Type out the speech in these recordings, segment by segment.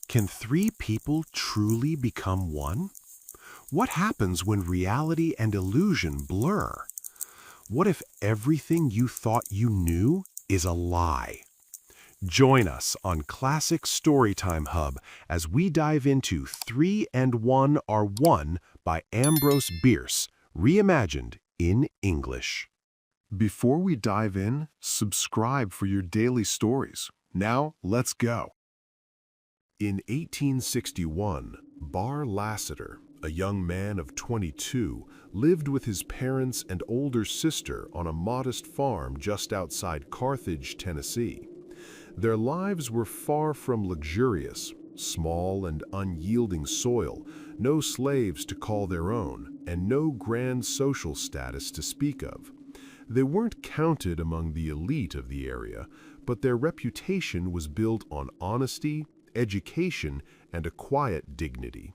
Can three people truly become one? What happens when reality and illusion blur? What if everything you thought you knew is a lie? Join us on Classic Storytime Hub as we dive into 3 and 1 Are One by Ambrose Bierce, reimagined in English. Before we dive in, subscribe for your daily stories. Now, let's go. In 1861, Bar Lassiter, a young man of 22, lived with his parents and older sister on a modest farm just outside Carthage, Tennessee. Their lives were far from luxurious, small and unyielding soil, no slaves to call their own, and no grand social status to speak of. They weren't counted among the elite of the area, but their reputation was built on honesty, education, and a quiet dignity.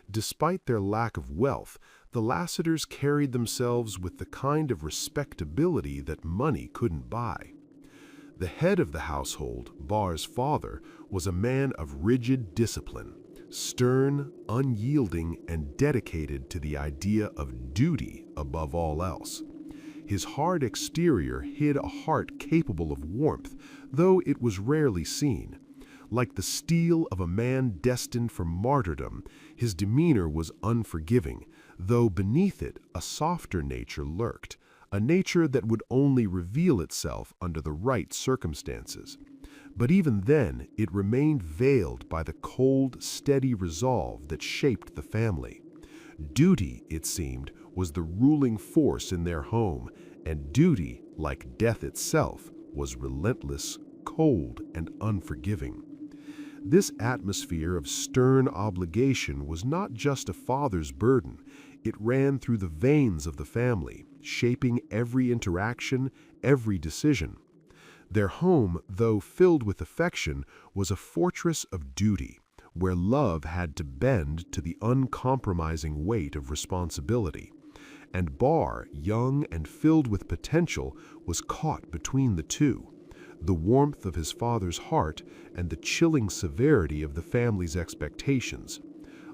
Despite their lack of wealth, the Lassiters carried themselves with the kind of respectability that money couldn't buy. The head of the household, Bar's father, was a man of rigid discipline, stern, unyielding, and dedicated to the idea of duty above all else. His hard exterior hid a heart capable of warmth, though it was rarely seen. Like the steel of a man destined for martyrdom, his demeanor was unforgiving, though beneath it a softer nature lurked, a nature that would only reveal itself under the right circumstances. But even then, it remained veiled by the cold, steady resolve that shaped the family. Duty, it seemed, was the ruling force in their home, and duty, like death itself, was relentless, cold, and unforgiving. This atmosphere of stern obligation was not just a father's burden. It ran through the veins of the family, shaping every interaction, every decision. Their home, though filled with affection, was a fortress of duty, where love had to bend to the uncompromising weight of responsibility. And Bar, young and filled with potential, was caught between the two. The warmth of his father's heart and the chilling severity of the family's expectations.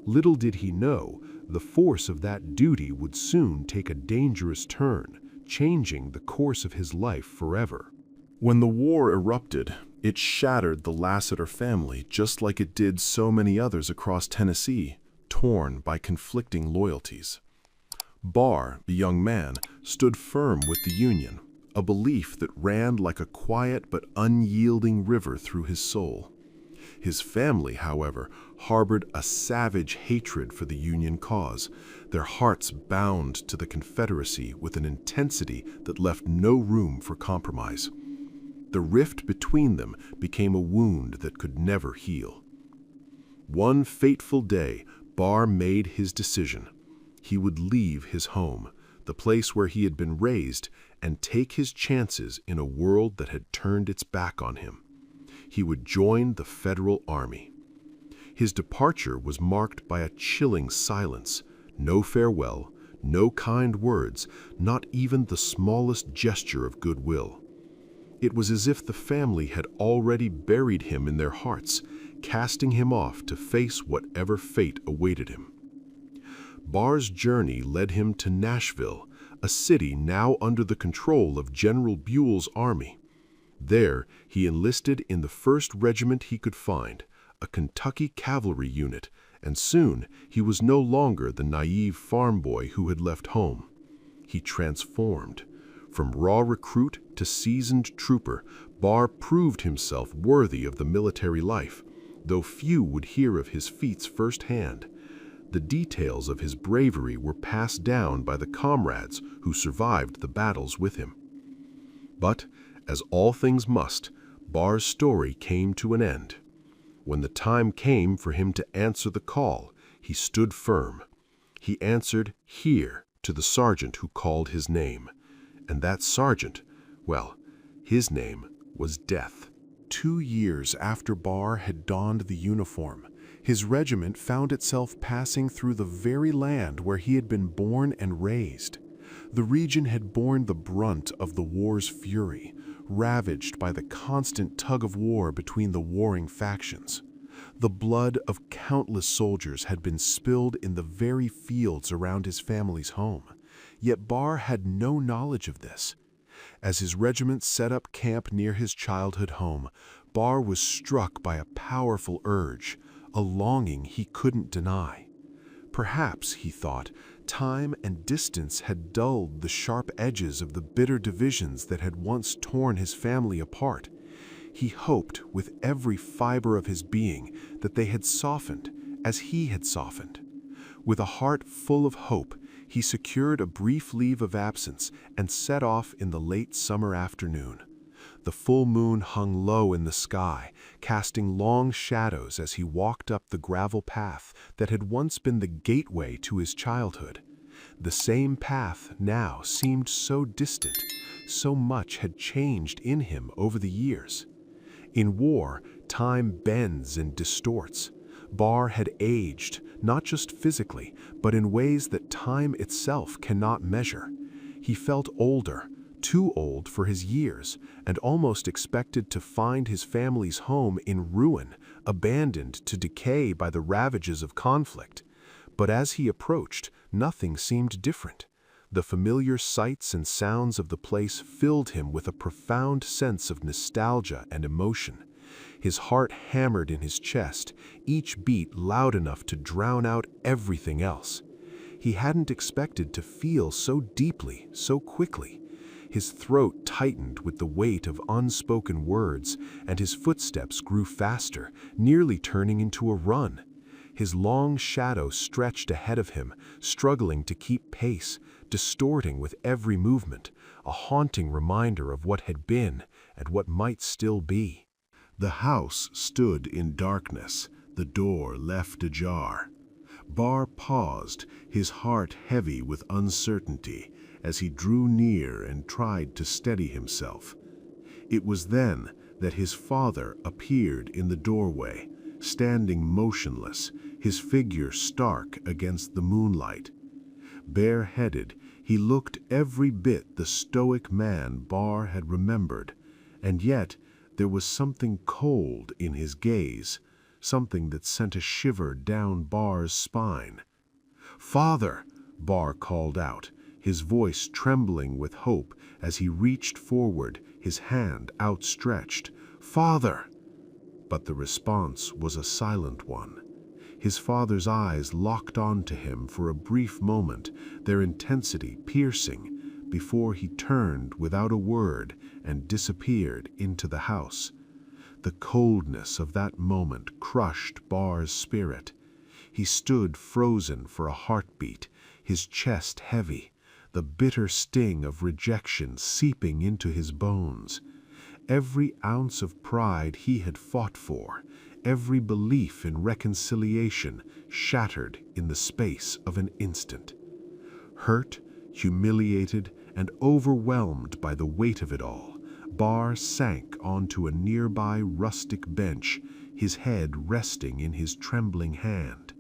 Little did he know, the force of that duty would soon take a dangerous turn, changing the course of his life forever. When the war erupted, it shattered the Lassiter family just like it did so many others across Tennessee, torn by conflicting loyalties. Bar, the young man, stood firm with the Union, a belief that ran like a quiet but unyielding river through his soul. His family, however, harbored a savage hatred for the Union cause, their hearts bound to the Confederacy with an intensity that left no room for compromise. The rift between them became a wound that could never heal. One fateful day, Bar made his decision. He would leave his home, the place where he had been raised, and take his chances in a world that had turned its back on him. He would join the Federal Army. His departure was marked by a chilling silence, no farewell, no kind words, not even the smallest gesture of goodwill. It was as if the family had already buried him in their hearts, casting him off to face whatever fate awaited him. Bar's journey led him to Nashville, a city now under the control of General Buell's army. There, he enlisted in the 1st Regiment he could find, a Kentucky cavalry unit, and soon he was no longer the naive farm boy who had left home. He transformed. From raw recruit to seasoned trooper, Bar proved himself worthy of the military life, though few would hear of his feats firsthand. The details of his bravery were passed down by the comrades who survived the battles with him. But, as all things must, Bar's story came to an end. When the time came for him to answer the call, he stood firm. He answered "Here" to the sergeant who called his name. And that sergeant, well, his name was Death. 2 years after Bar had donned the uniform, his regiment found itself passing through the very land where he had been born and raised. The region had borne the brunt of the war's fury, ravaged by the constant tug-of-war between the warring factions. The blood of countless soldiers had been spilled in the very fields around his family's home, yet Barr had no knowledge of this. As his regiment set up camp near his childhood home, Barr was struck by a powerful urge, a longing he couldn't deny. Perhaps, he thought, time and distance had dulled the sharp edges of the bitter divisions that had once torn his family apart. He hoped with every fiber of his being that they had softened as he had softened. With a heart full of hope, he secured a brief leave of absence and set off in the late summer afternoon. The full moon hung low in the sky, casting long shadows as he walked up the gravel path that had once been the gateway to his childhood. The same path now seemed so distant, so much had changed in him over the years. In war, time bends and distorts. Barr had aged, not just physically, but in ways that time itself cannot measure. He felt older, too old for his years, and almost expected to find his family's home in ruin, abandoned to decay by the ravages of conflict. But as he approached, nothing seemed different. The familiar sights and sounds of the place filled him with a profound sense of nostalgia and emotion. His heart hammered in his chest, each beat loud enough to drown out everything else. He hadn't expected to feel so deeply, so quickly. His throat tightened with the weight of unspoken words, and his footsteps grew faster, nearly turning into a run. His long shadow stretched ahead of him, struggling to keep pace, distorting with every movement, a haunting reminder of what had been and what might still be. The house stood in darkness, the door left ajar. Barr paused, his heart heavy with uncertainty, as he drew near and tried to steady himself. It was then that his father appeared in the doorway, standing motionless, his figure stark against the moonlight. Bareheaded, he looked every bit the stoic man Barr had remembered, and yet there was something cold in his gaze, something that sent a shiver down Barr's spine. "Father!" Barr called out, his voice trembling with hope as he reached forward, his hand outstretched. "Father!" But the response was a silent one. His father's eyes locked onto him for a brief moment, their intensity piercing, before he turned without a word and disappeared into the house. The coldness of that moment crushed Barr's spirit. He stood frozen for a heartbeat, his chest heavy, the bitter sting of rejection seeping into his bones. Every ounce of pride he had fought for, every belief in reconciliation shattered in the space of an instant. Hurt, humiliated, and overwhelmed by the weight of it all, Barr sank onto a nearby rustic bench, his head resting in his trembling hand.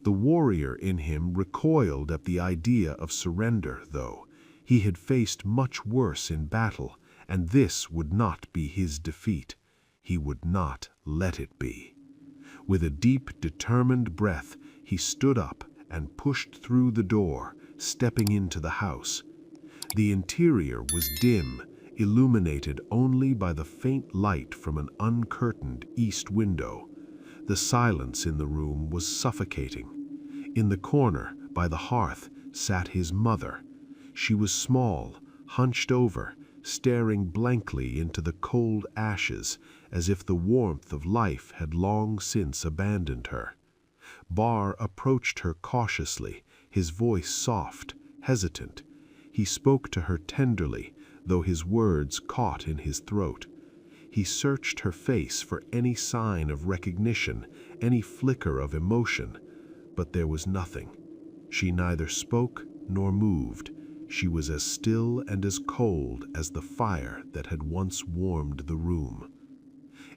The warrior in him recoiled at the idea of surrender, though. He had faced much worse in battle, and this would not be his defeat. He would not let it be. With a deep, determined breath, he stood up and pushed through the door, stepping into the house. The interior was dim, illuminated only by the faint light from an uncurtained east window. The silence in the room was suffocating. In the corner, by the hearth, sat his mother. She was small, hunched over, staring blankly into the cold ashes, as if the warmth of life had long since abandoned her. Barr approached her cautiously, his voice soft, hesitant. He spoke to her tenderly, though his words caught in his throat. He searched her face for any sign of recognition, any flicker of emotion, but there was nothing. She neither spoke nor moved. She was as still and as cold as the fire that had once warmed the room.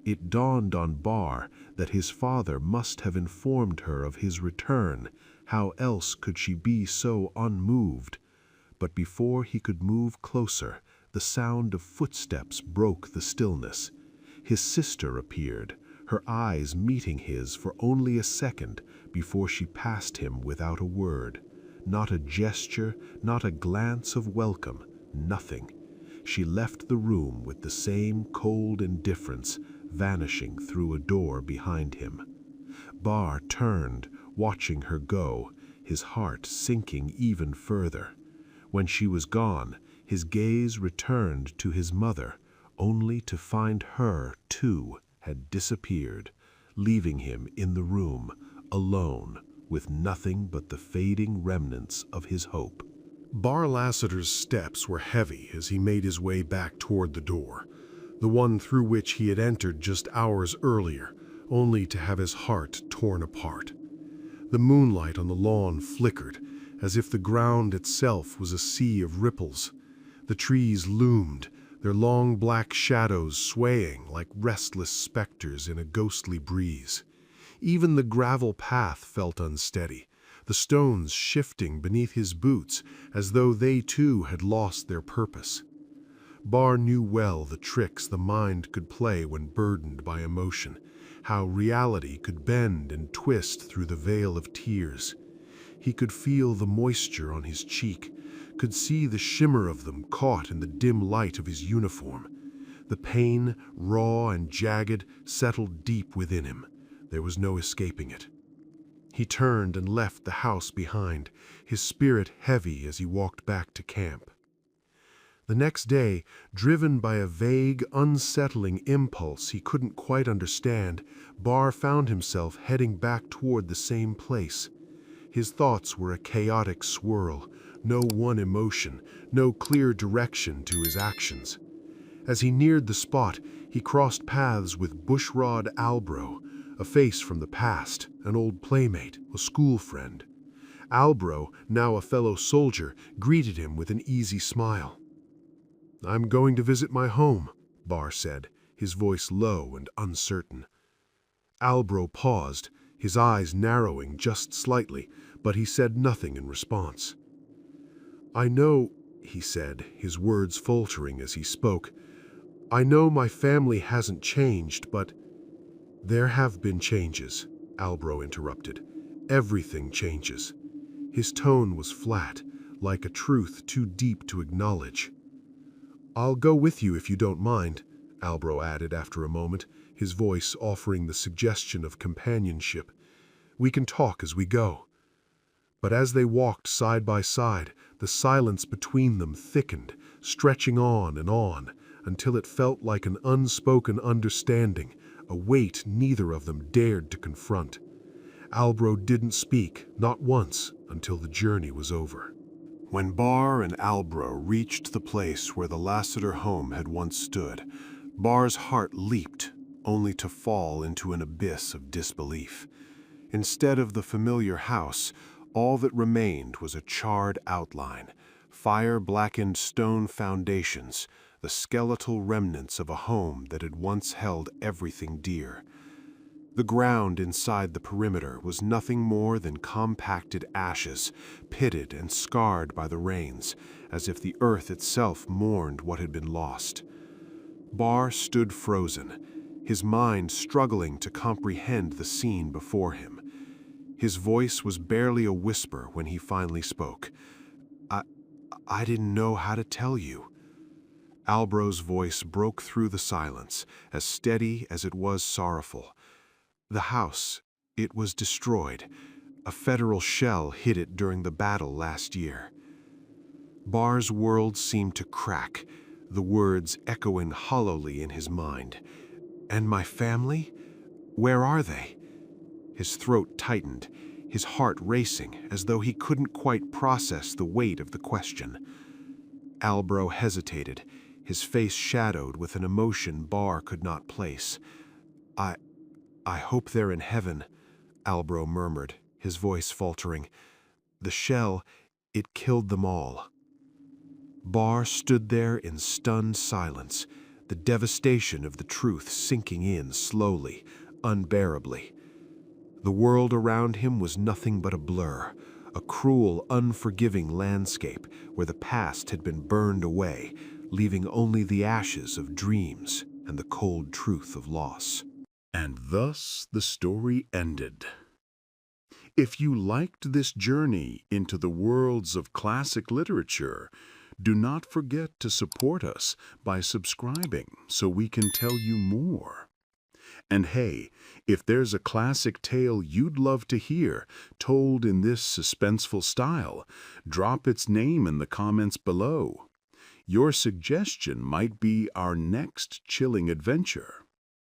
It dawned on Barr that his father must have informed her of his return. How else could she be so unmoved? But before he could move closer, the sound of footsteps broke the stillness. His sister appeared, her eyes meeting his for only a second before she passed him without a word. Not a gesture, not a glance of welcome, nothing. She left the room with the same cold indifference, vanishing through a door behind him. Bar turned, watching her go, his heart sinking even further. When she was gone, his gaze returned to his mother, only to find her, too, had disappeared, leaving him in the room, alone, with nothing but the fading remnants of his hope. Bar Lassiter's steps were heavy as he made his way back toward the door, the one through which he had entered just hours earlier, only to have his heart torn apart. The moonlight on the lawn flickered, as if the ground itself was a sea of ripples. The trees loomed, their long black shadows swaying like restless specters in a ghostly breeze. Even the gravel path felt unsteady, the stones shifting beneath his boots as though they too had lost their purpose. Bar knew well the tricks the mind could play when burdened by emotion, how reality could bend and twist through the veil of tears. He could feel the moisture on his cheek, could see the shimmer of them caught in the dim light of his uniform. The pain, raw and jagged, settled deep within him. There was no escaping it. He turned and left the house behind, his spirit heavy as he walked back to camp. The next day, driven by a vague, unsettling impulse he couldn't quite understand, Bar found himself heading back toward the same place. His thoughts were a chaotic swirl, no one emotion, no clear direction to his actions. As he neared the spot, he crossed paths with Bushrod Albro, a face from the past, an old playmate, a school friend. Albro, now a fellow soldier, greeted him with an easy smile. "I'm going to visit my home," Bar said, his voice low and uncertain. Albro paused, his eyes narrowing just slightly, but he said nothing in response. "I know," he said, his words faltering as he spoke, "I know my family hasn't changed, but—" "There have been changes," Albro interrupted. "Everything changes." His tone was flat, like a truth too deep to acknowledge. "I'll go with you if you don't mind," Albro added after a moment, his voice offering the suggestion of companionship. "We can talk as we go." But as they walked side by side, the silence between them thickened, stretching on, until it felt like an unspoken understanding, a weight neither of them dared to confront. Albro didn't speak, not once, until the journey was over. When Bar and Albro reached the place where the Lassiter home had once stood, Bar's heart leaped, only to fall into an abyss of disbelief. Instead of the familiar house, all that remained was a charred outline, fire-blackened stone foundations, the skeletal remnants of a home that had once held everything dear. The ground inside the perimeter was nothing more than compacted ashes, pitted and scarred by the rains, as if the earth itself mourned what had been lost. Bar stood frozen, his mind struggling to comprehend the scene before him. His voice was barely a whisper when he finally spoke. I didn't know how to tell you." Albro's voice broke through the silence, as steady as it was sorrowful. "The house, it was destroyed. A federal shell hit it during the battle last year." Bar's world seemed to crack, the words echoing hollowly in his mind. "And my family? Where are they?" His throat tightened, his heart racing, as though he couldn't quite process the weight of the question. Albro hesitated, his face shadowed with an emotion Bar could not place. I hope they're in heaven," Albro murmured, his voice faltering. "The shell, it killed them all." Bar stood there in stunned silence, the devastation of the truth sinking in slowly, unbearably. The world around him was nothing but a blur, a cruel, unforgiving landscape where the past had been burned away, leaving only the ashes of dreams and the cold truth of loss. And thus the story ended. If you liked this journey into the worlds of classic literature, do not forget to support us by subscribing so we can tell you more. And hey, if there's a classic tale you'd love to hear told in this suspenseful style, drop its name in the comments below. Your suggestion might be our next chilling adventure.